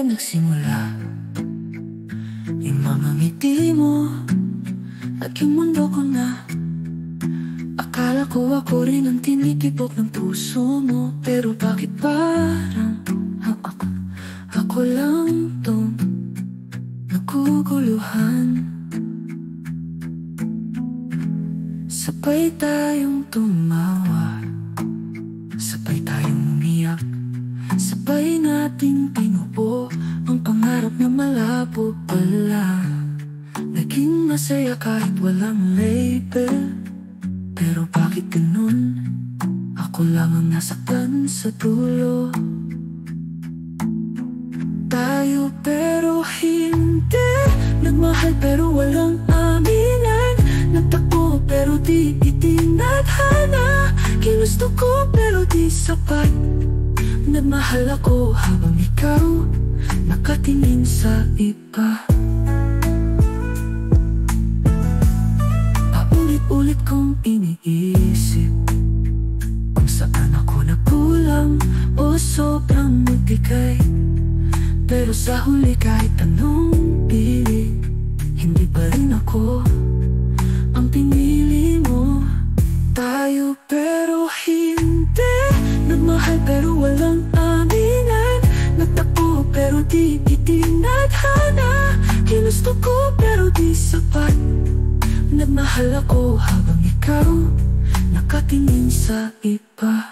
nagsimula, yung mga ngiti mo at yung mundo ko na. Akala ko ako rin ang tinitibok ng puso mo, pero bakit parang ako lang tong naguguluhan. Sabay tayong tumawa, sabay tayong umiyak, sabay nating tinubo ang pangarap na malabo pala. Naging masaya kahit walang label, pero bakit ganun? Ako lang ang nasaktan sa dulo. Tayo pero hindi, nagmahal pero walang aminan, nagtakbo pero di itinadhana, ginusto ko pero di sapat. Nagmahal ako habang ikaw nakatingin sa iba. Paulit-ulit kong iniisip kung saan ako nagkulang o sobrang magbigay. Pero sa huli kahit anong pili, hindi pa rin ako ang pinili mo. Tayo pero hindi, nagmahal pero walang aminan, nagtakbo pero di itinadhana, ginusto ko pero di sapat. Nagmahal ako habang ikaw nakatingin sa iba.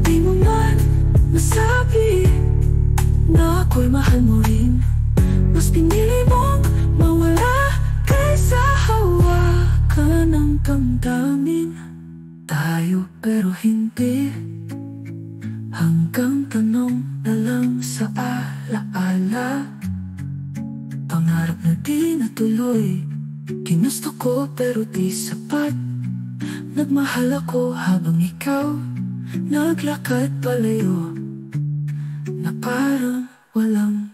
Di mo man masabi na ako'y mahal mo rin, mas pinili mong mawala kaysa hawakan ng damdamin. Tayo pero hindi, hanggang tanong na lang sa alaala. Pangarap na di natuloy, ginusto ko pero di sapat. Nagmahal ako habang ikaw naglakad palayo, na parang walang